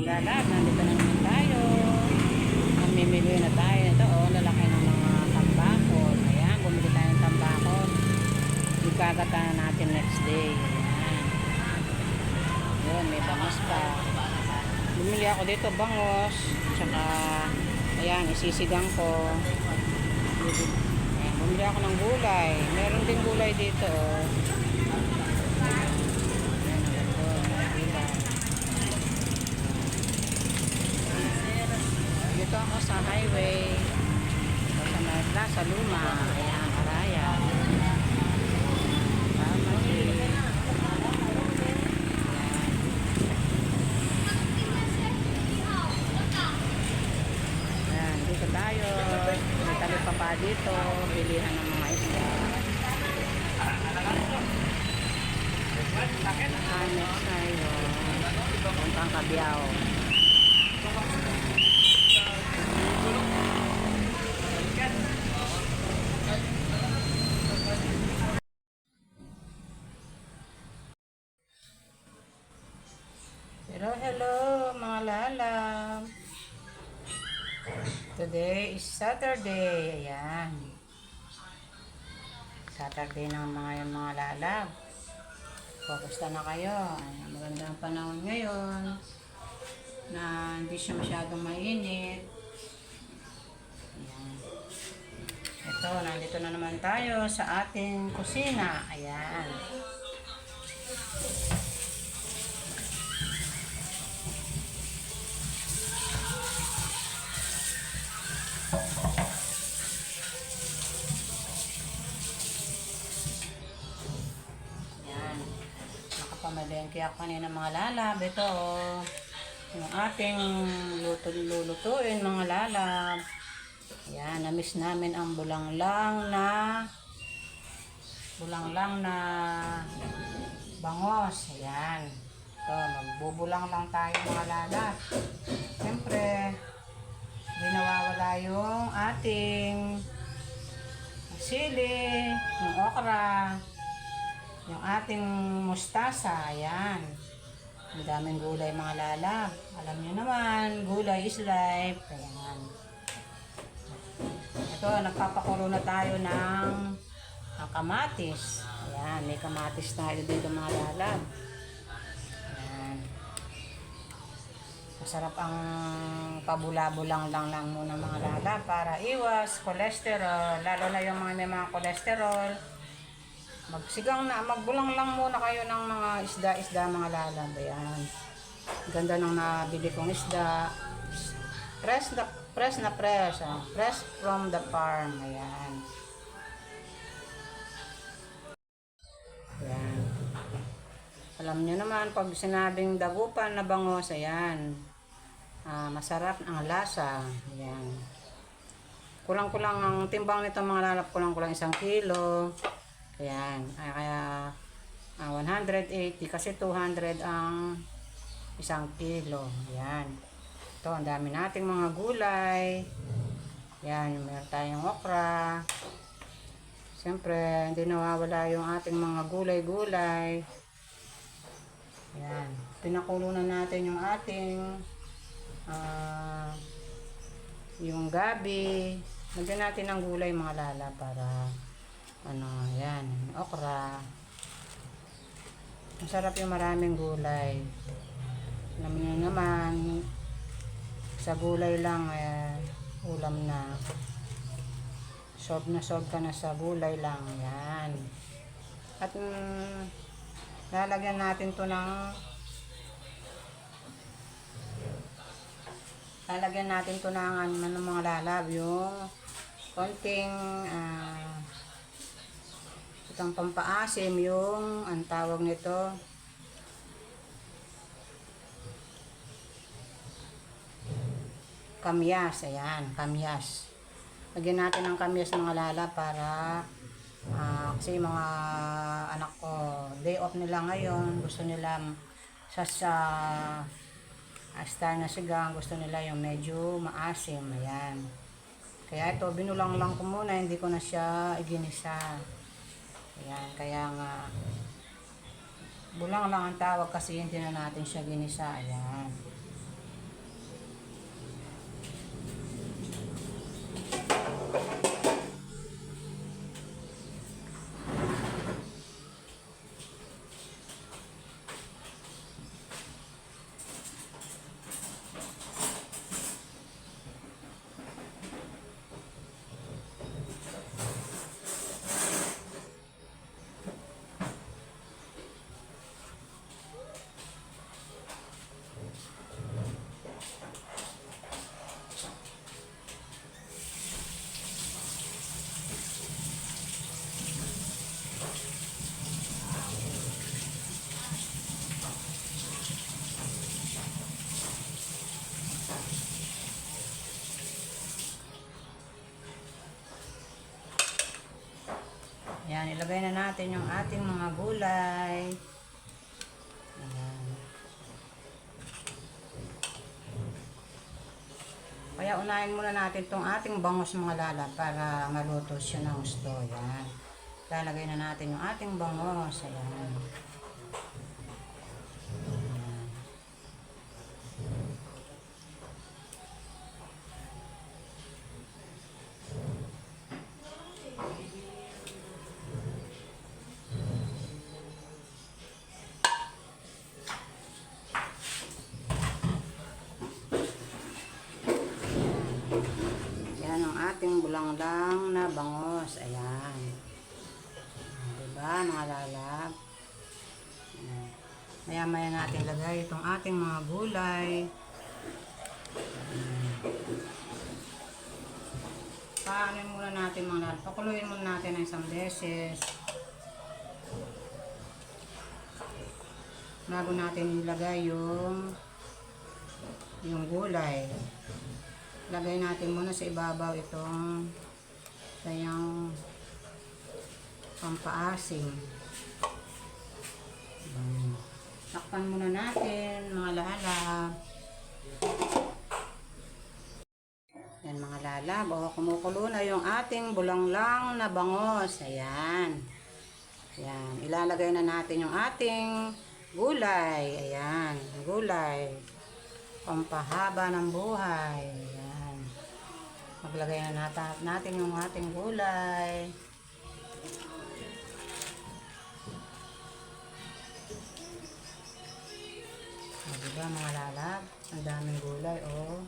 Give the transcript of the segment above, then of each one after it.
Lalab, nandito na naman tayo. Mamimili na tayo. Ito lalaki ng mga tambakol. Ayan, bumili tayo ng tambakol. Ikagata na natin next day. Ayan. Yun, may bangos pa. Bumili ako dito, bangos. Tsaka, ayan, isisigang ko. Ayan, bumili ako ng gulay. Meron din gulay dito. Dito ako sa highway sa Merla, sa Luma. Ayan, Araya. Ayan, dito tayo. May talipapa dito. Bilihan ng mga isda. Next tayo. Puntang Kabiao. Hello mga lalam. Today is Saturday. Ayan. Saturday ng mga lalam. Kumusta na kayo? Ayan, magandang panahon ngayon na hindi siya masyadong mainit. Ayan. Ito, nandito na naman tayo sa ating kusina. Ayan. Nakapamalengke ako kanina mga lalab. Ito yung ating lulutuin mga lalab. Ayan, namiss namin ang bulanglang na bangos. Ayan. Ito, magbubulang lang tayo mga lalab. Siyempre, hindi nawawala yung ating sili, yung okra, yung ating mustasa. Ayan. Ang daming gulay mga lalab. Alam nyo naman, gulay is life. Ayan. Ito, nagpapakulo na tayo ng kamatis. Ayan, may kamatis tayo dito mga lalab. Ayan. Masarap ang pabula-bulang lang muna mga lalab para iwas cholesterol. Lalo na yung mga may mga cholesterol. Magbulang lang muna kayo ng mga isda mga lalab. Ayan. Ganda ng nabili kong isda. Fresh from the farm. Ayan. Ayan. Alam nyo naman, pag sinabing dagupan na bangos, ayan. Masarap ang lasa. Ayan. Kulang-kulang ang timbang nito mga lalab. Kulang-kulang 1 kilo. Ayan. Kaya 180 kasi 200 ang 1 kilo. Ayan. Ito, ang dami nating mga gulay. Ayan, meron tayong okra. Siyempre, hindi nawawala yung ating mga gulay-gulay. Ayan. Pinakulo na natin yung ating yung gabi. Lagyan natin ng gulay mga lala para ayan, okra. Masarap yung maraming gulay. Alam niyo naman, sa gulay lang, ulam na. Sob ka na sa gulay lang. Yan. At lalagyan natin to ng mga lalab, yung konting itong pampaasim, yung ang tawag nito kamyas. Ayan, kamyas. Lagyan natin ng kamyas mga lala para kasi mga anak ko day off nila ngayon, gusto nila sa star na sigang, gusto nila yung medyo maasim. Ayan. Kaya ito, binulang lang ko muna, hindi ko na siya iginisa. Ayan, kaya nga bulang lang ang tawag kasi hindi na natin siya ginisa. Ayan. ilagay na natin yung ating mga gulay. Ayan. Kaya unahin muna natin itong ating bangos mga lalab para maluto siya ng gusto. Ayan. Lalagay na natin yung ating bangos. Ayan. Yan ang ating bulanglang na bangos. Ayan. Diba mga lalab? Ayan. Maya-maya natin lagay itong ating mga gulay. Paanin muna natin mga lalab. Pakuluin muna natin ng isang beses. Bago natin ilagay yung gulay. Lagay natin muna sa ibabaw itong sayang pampaasim. Takpan muna natin mga lalab. Yan mga lalab. O, kumukulo na yung ating bulanglang na bangos. Ayan. Ayan. Ilalagay na natin yung ating gulay. Ayan. Gulay. Pampahaba ng buhay. Ayan. Maglagay na natin yung ating gulay. Diba mga lalab? Ang daming gulay, oh.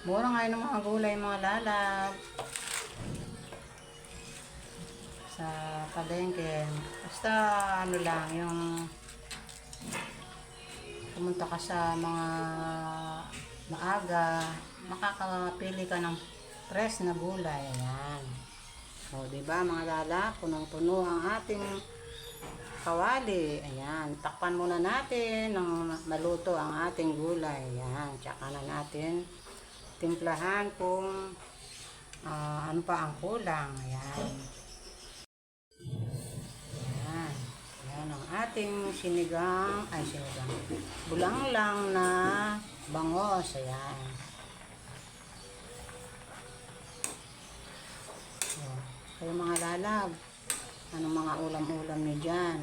Mura nga ng mga gulay mga lalab. Sa palengke. Basta ano lang, yung pumunta ka sa mga maaga, makakapili ka ng fresh na gulay. Ayan. O, diba mga lalab? Punong-puno ang ating kawali. Ayan. Takpan muna natin ng maluto ang ating gulay. Ayan. Tsaka na natin timplahan kung ano pa ang kulang. Ayan. Ayan. Ayan ang ating sinigang bulanglang na bangos. Ayan. O, kayo mga lalab, anong mga ulam-ulam niyo dyan?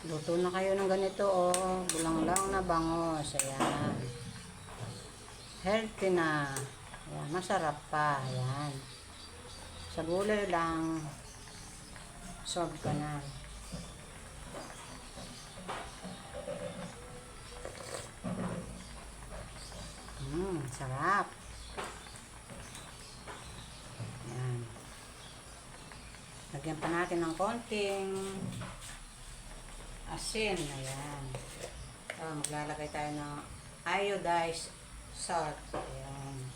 Luto na kayo ng ganito, oh. Bulanglang na bangos. Ayan. Healthy na. Ayan. Masarap pa. Ayan. Sa gulay lang, solve ka na. Sarap. Ayan. Lagyan pa natin ng konting asin. Ayan. Maglalagay tayo ng iodized salt. Ayan.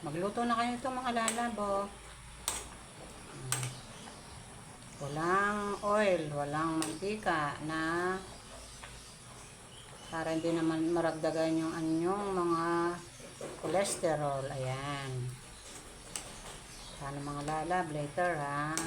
Magluto na kayo ito mga lalabo. Walang oil, walang mantika na para hindi naman maragdagan yung anyong mga cholesterol. Ayan. Sana mga lalab later ha.